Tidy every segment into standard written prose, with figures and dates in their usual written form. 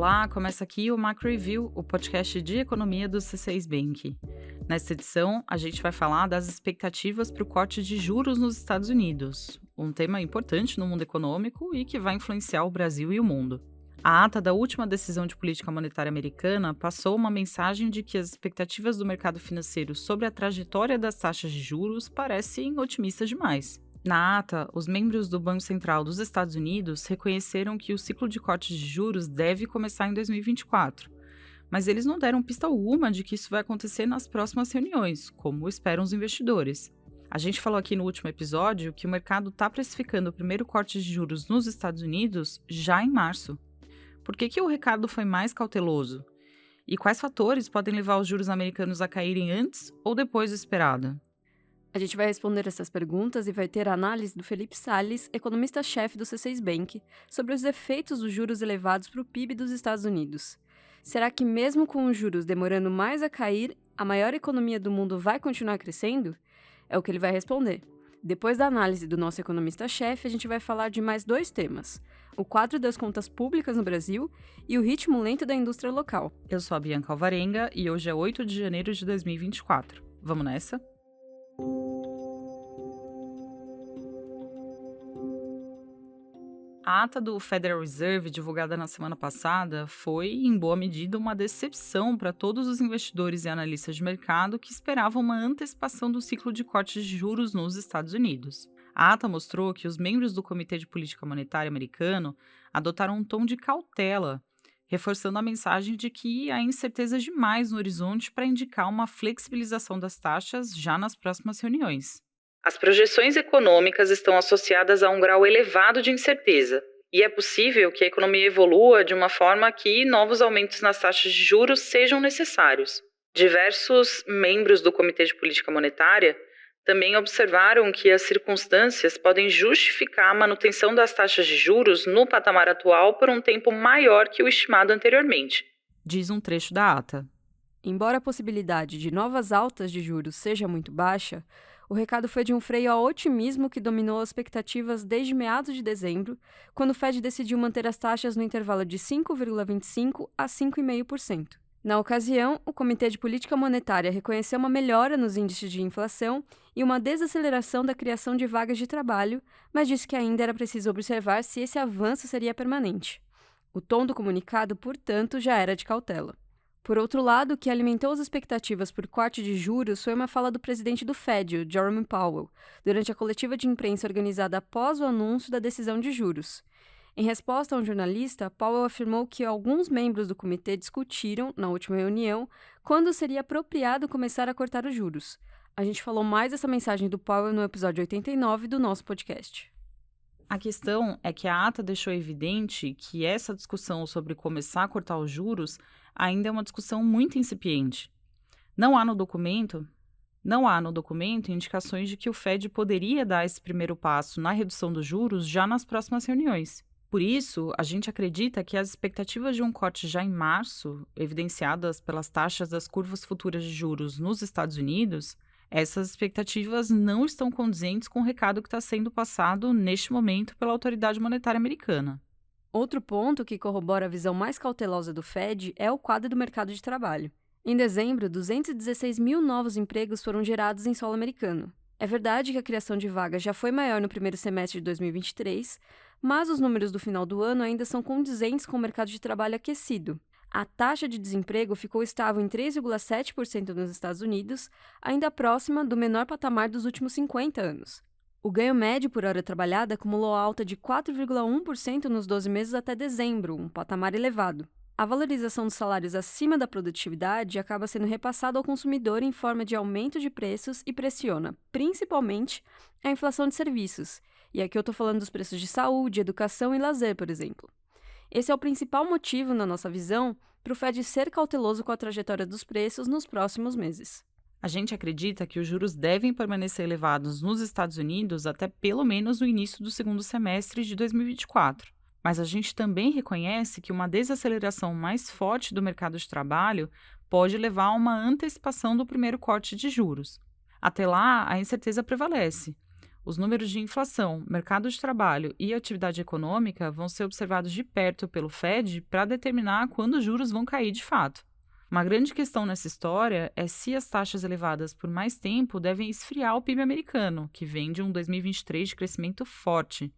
Olá, começa aqui o Macro Review, o podcast de economia do C6 Bank. Nesta edição, a gente vai falar das expectativas para o corte de juros nos Estados Unidos, um tema importante no mundo econômico e que vai influenciar o Brasil e o mundo. A ata da última decisão de política monetária americana passou uma mensagem de que as expectativas do mercado financeiro sobre a trajetória das taxas de juros parecem otimistas demais. Na ata, os membros do Banco Central dos Estados Unidos reconheceram que o ciclo de cortes de juros deve começar em 2024, mas eles não deram pista alguma de que isso vai acontecer nas próximas reuniões, como esperam os investidores. A gente falou aqui no último episódio que o mercado está precificando o primeiro corte de juros nos Estados Unidos já em março. Por que o recado foi mais cauteloso? E quais fatores podem levar os juros americanos a caírem antes ou depois do esperado? A gente vai responder essas perguntas e vai ter a análise do Felipe Salles, economista-chefe do C6 Bank, sobre os efeitos dos juros elevados para o PIB dos Estados Unidos. Será que mesmo com os juros demorando mais a cair, a maior economia do mundo vai continuar crescendo? É o que ele vai responder. Depois da análise do nosso economista-chefe, a gente vai falar de mais dois temas: o quadro das contas públicas no Brasil e o ritmo lento da indústria local. Eu sou a Bianca Alvarenga e hoje é 8 de janeiro de 2024. Vamos nessa? A ata do Federal Reserve, divulgada na semana passada, foi, em boa medida, uma decepção para todos os investidores e analistas de mercado que esperavam uma antecipação do ciclo de cortes de juros nos Estados Unidos. A ata mostrou que os membros do Comitê de Política Monetária americano adotaram um tom de cautela, reforçando a mensagem de que há incerteza demais no horizonte para indicar uma flexibilização das taxas já nas próximas reuniões. As projeções econômicas estão associadas a um grau elevado de incerteza, e é possível que a economia evolua de uma forma que novos aumentos nas taxas de juros sejam necessários. Diversos membros do Comitê de Política Monetária também observaram que as circunstâncias podem justificar a manutenção das taxas de juros no patamar atual por um tempo maior que o estimado anteriormente, diz um trecho da ata. Embora a possibilidade de novas altas de juros seja muito baixa, o recado foi de um freio ao otimismo que dominou as expectativas desde meados de dezembro, quando o Fed decidiu manter as taxas no intervalo de 5,25% a 5,5%. Na ocasião, o Comitê de Política Monetária reconheceu uma melhora nos índices de inflação e uma desaceleração da criação de vagas de trabalho, mas disse que ainda era preciso observar se esse avanço seria permanente. O tom do comunicado, portanto, já era de cautela. Por outro lado, o que alimentou as expectativas por corte de juros foi uma fala do presidente do Fed, o Jerome Powell, durante a coletiva de imprensa organizada após o anúncio da decisão de juros. Em resposta a um jornalista, Powell afirmou que alguns membros do comitê discutiram, na última reunião, quando seria apropriado começar a cortar os juros. A gente falou mais dessa mensagem do Powell no episódio 89 do nosso podcast. A questão é que a ata deixou evidente que essa discussão sobre começar a cortar os juros ainda é uma discussão muito incipiente. Não há no documento indicações de que o Fed poderia dar esse primeiro passo na redução dos juros já nas próximas reuniões. Por isso, a gente acredita que as expectativas de um corte já em março, evidenciadas pelas taxas das curvas futuras de juros nos Estados Unidos, essas expectativas não estão condizentes com o recado que está sendo passado neste momento pela autoridade monetária americana. Outro ponto que corrobora a visão mais cautelosa do Fed é o quadro do mercado de trabalho. Em dezembro, 216 mil novos empregos foram gerados em solo americano. É verdade que a criação de vagas já foi maior no primeiro semestre de 2023, mas os números do final do ano ainda são condizentes com o mercado de trabalho aquecido. A taxa de desemprego ficou estável em 3,7% nos Estados Unidos, ainda próxima do menor patamar dos últimos 50 anos. O ganho médio por hora trabalhada acumulou alta de 4,1% nos 12 meses até dezembro, um patamar elevado. A valorização dos salários acima da produtividade acaba sendo repassada ao consumidor em forma de aumento de preços e pressiona, principalmente, a inflação de serviços. E aqui eu estou falando dos preços de saúde, educação e lazer, por exemplo. Esse é o principal motivo, na nossa visão, para o Fed ser cauteloso com a trajetória dos preços nos próximos meses. A gente acredita que os juros devem permanecer elevados nos Estados Unidos até pelo menos o início do segundo semestre de 2024. Mas a gente também reconhece que uma desaceleração mais forte do mercado de trabalho pode levar a uma antecipação do primeiro corte de juros. Até lá, a incerteza prevalece. Os números de inflação, mercado de trabalho e atividade econômica vão ser observados de perto pelo Fed para determinar quando os juros vão cair de fato. Uma grande questão nessa história é se as taxas elevadas por mais tempo devem esfriar o PIB americano, que vem de um 2023 de crescimento forte.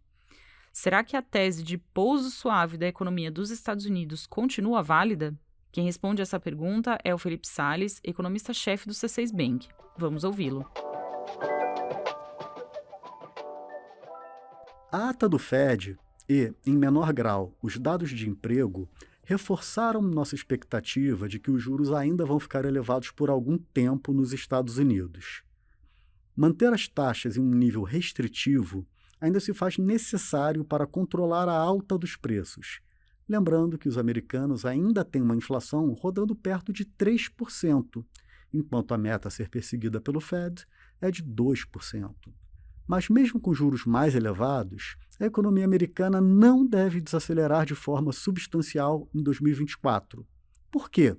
Será que a tese de pouso suave da economia dos Estados Unidos continua válida? Quem responde essa pergunta é o Felipe Salles, economista-chefe do C6 Bank. Vamos ouvi-lo. A ata do Fed e, em menor grau, os dados de emprego reforçaram nossa expectativa de que os juros ainda vão ficar elevados por algum tempo nos Estados Unidos. Manter as taxas em um nível restritivo ainda se faz necessário para controlar a alta dos preços, lembrando que os americanos ainda têm uma inflação rodando perto de 3%, enquanto a meta a ser perseguida pelo Fed é de 2%. Mas mesmo com juros mais elevados, a economia americana não deve desacelerar de forma substancial em 2024. Por quê?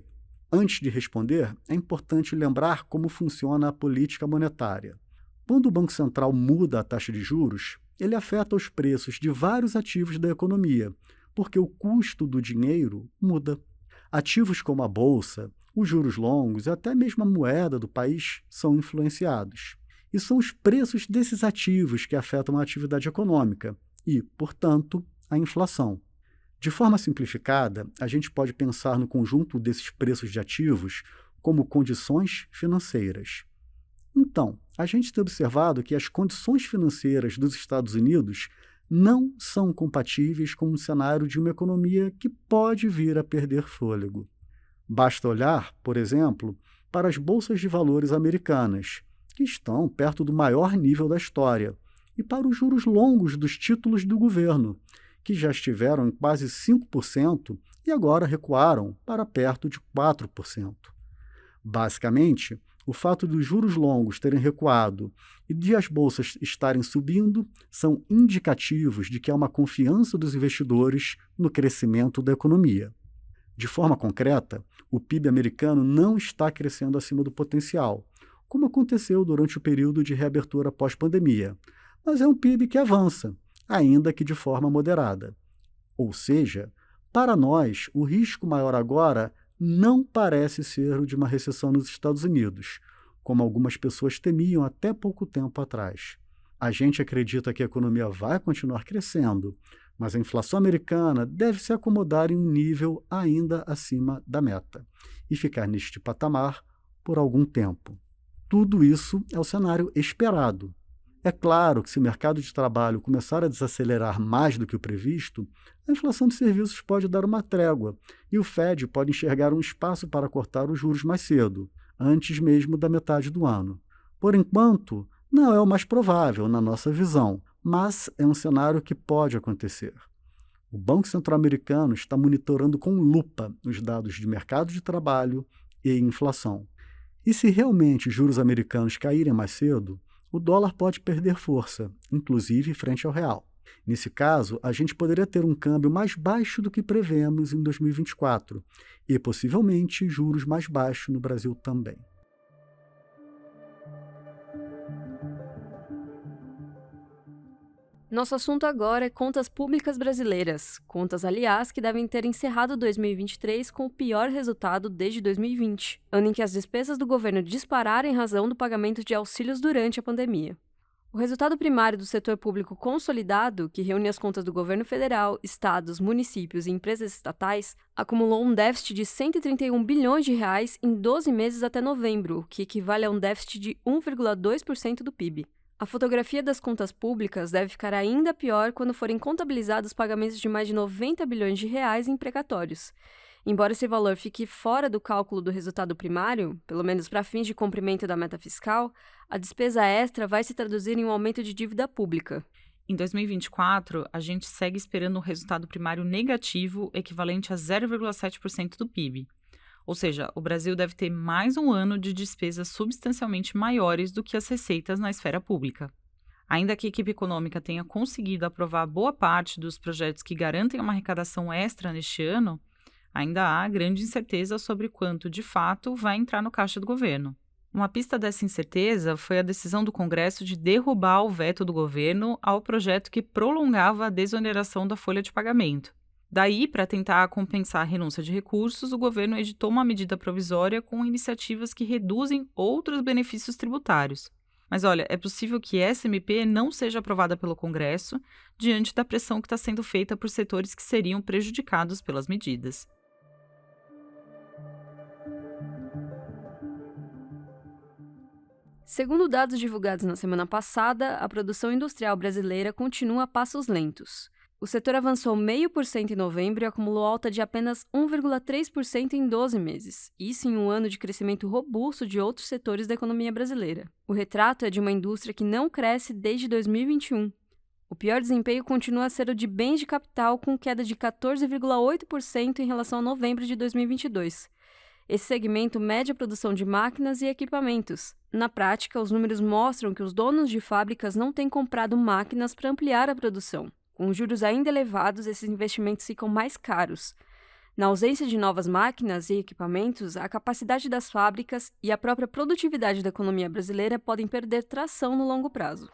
Antes de responder, é importante lembrar como funciona a política monetária. Quando o Banco Central muda a taxa de juros, ele afeta os preços de vários ativos da economia, porque o custo do dinheiro muda. Ativos como a bolsa, os juros longos e até mesmo a moeda do país são influenciados. E são os preços desses ativos que afetam a atividade econômica e, portanto, a inflação. De forma simplificada, a gente pode pensar no conjunto desses preços de ativos como condições financeiras. Então, a gente tem observado que as condições financeiras dos Estados Unidos não são compatíveis com um cenário de uma economia que pode vir a perder fôlego. Basta olhar, por exemplo, para as bolsas de valores americanas, que estão perto do maior nível da história, e para os juros longos dos títulos do governo, que já estiveram em quase 5% e agora recuaram para perto de 4%. Basicamente, o fato dos juros longos terem recuado e de as bolsas estarem subindo são indicativos de que há uma confiança dos investidores no crescimento da economia. De forma concreta, o PIB americano não está crescendo acima do potencial, como aconteceu durante o período de reabertura pós-pandemia, mas é um PIB que avança, ainda que de forma moderada. Ou seja, para nós, o risco maior agora não parece ser o de uma recessão nos Estados Unidos, como algumas pessoas temiam até pouco tempo atrás. A gente acredita que a economia vai continuar crescendo, mas a inflação americana deve se acomodar em um nível ainda acima da meta e ficar neste patamar por algum tempo. Tudo isso é o cenário esperado. É claro que se o mercado de trabalho começar a desacelerar mais do que o previsto, a inflação de serviços pode dar uma trégua e o Fed pode enxergar um espaço para cortar os juros mais cedo, antes mesmo da metade do ano. Por enquanto, não é o mais provável na nossa visão, mas é um cenário que pode acontecer. O Banco Central americano está monitorando com lupa os dados de mercado de trabalho e inflação. E se realmente os juros americanos caírem mais cedo, o dólar pode perder força, inclusive frente ao real. Nesse caso, a gente poderia ter um câmbio mais baixo do que prevemos em 2024 e, possivelmente, juros mais baixos no Brasil também. Nosso assunto agora é contas públicas brasileiras. Contas, aliás, que devem ter encerrado 2023 com o pior resultado desde 2020, ano em que as despesas do governo dispararam em razão do pagamento de auxílios durante a pandemia. O resultado primário do setor público consolidado, que reúne as contas do governo federal, estados, municípios e empresas estatais, acumulou um déficit de 131 bilhões de reais em 12 meses até novembro, o que equivale a um déficit de 1,2% do PIB. A fotografia das contas públicas deve ficar ainda pior quando forem contabilizados pagamentos de mais de 90 bilhões de reais em precatórios. Embora esse valor fique fora do cálculo do resultado primário, pelo menos para fins de cumprimento da meta fiscal, a despesa extra vai se traduzir em um aumento de dívida pública. Em 2024, a gente segue esperando um resultado primário negativo equivalente a 0,7% do PIB. Ou seja, o Brasil deve ter mais um ano de despesas substancialmente maiores do que as receitas na esfera pública. Ainda que a equipe econômica tenha conseguido aprovar boa parte dos projetos que garantem uma arrecadação extra neste ano, ainda há grande incerteza sobre quanto, de fato, vai entrar no caixa do governo. Uma pista dessa incerteza foi a decisão do Congresso de derrubar o veto do governo ao projeto que prolongava a desoneração da folha de pagamento. Daí, para tentar compensar a renúncia de recursos, o governo editou uma medida provisória com iniciativas que reduzem outros benefícios tributários. Mas olha, é possível que essa MP não seja aprovada pelo Congresso diante da pressão que está sendo feita por setores que seriam prejudicados pelas medidas. Segundo dados divulgados na semana passada, a produção industrial brasileira continua a passos lentos. O setor avançou 0,5% em novembro e acumulou alta de apenas 1,3% em 12 meses, isso em um ano de crescimento robusto de outros setores da economia brasileira. O retrato é de uma indústria que não cresce desde 2021. O pior desempenho continua a ser o de bens de capital, com queda de 14,8% em relação a novembro de 2022. Esse segmento mede a produção de máquinas e equipamentos. Na prática, os números mostram que os donos de fábricas não têm comprado máquinas para ampliar a produção. Com os juros ainda elevados, esses investimentos ficam mais caros. Na ausência de novas máquinas e equipamentos, a capacidade das fábricas e a própria produtividade da economia brasileira podem perder tração no longo prazo.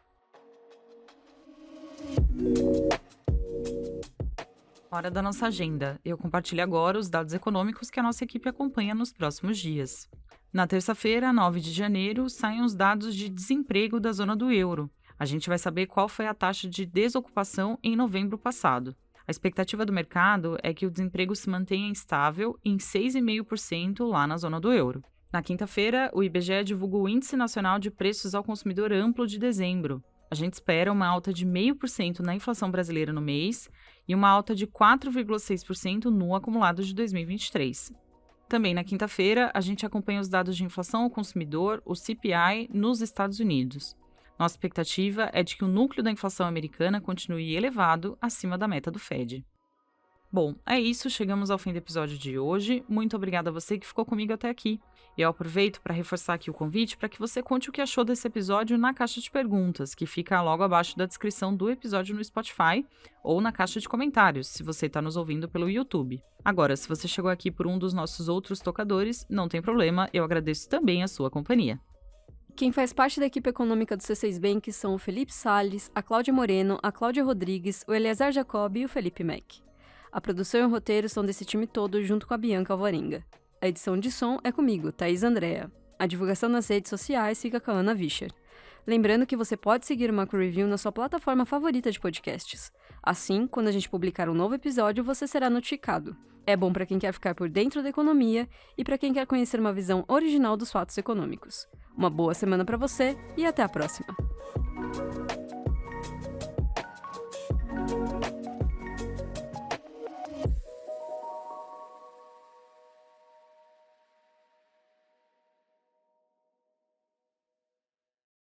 Hora da nossa agenda. Eu compartilho agora os dados econômicos que a nossa equipe acompanha nos próximos dias. Na terça-feira, 9 de janeiro, saem os dados de desemprego da zona do euro. A gente vai saber qual foi a taxa de desocupação em novembro passado. A expectativa do mercado é que o desemprego se mantenha estável em 6,5% lá na zona do euro. Na quinta-feira, o IBGE divulgou o Índice Nacional de Preços ao Consumidor Amplo de dezembro. A gente espera uma alta de 0,5% na inflação brasileira no mês e uma alta de 4,6% no acumulado de 2023. Também na quinta-feira, a gente acompanha os dados de inflação ao consumidor, o CPI, nos Estados Unidos. Nossa expectativa é de que o núcleo da inflação americana continue elevado acima da meta do Fed. Bom, é isso, chegamos ao fim do episódio de hoje. Muito obrigada a você que ficou comigo até aqui. E eu aproveito para reforçar aqui o convite para que você conte o que achou desse episódio na caixa de perguntas, que fica logo abaixo da descrição do episódio no Spotify ou na caixa de comentários, se você está nos ouvindo pelo YouTube. Agora, se você chegou aqui por um dos nossos outros tocadores, não tem problema, eu agradeço também a sua companhia. Quem faz parte da equipe econômica do C6 Bank são o Felipe Salles, a Cláudia Moreno, a Cláudia Rodrigues, o Eleazar Jacob e o Felipe Mack. A produção e o roteiro são desse time todo junto com a Bianca Alvarenga. A edição de som é comigo, Thaís Andrea. A divulgação nas redes sociais fica com a Ana Vischer. Lembrando que você pode seguir o Macro Review na sua plataforma favorita de podcasts. Assim, quando a gente publicar um novo episódio, você será notificado. É bom para quem quer ficar por dentro da economia e para quem quer conhecer uma visão original dos fatos econômicos. Uma boa semana para você e até a próxima!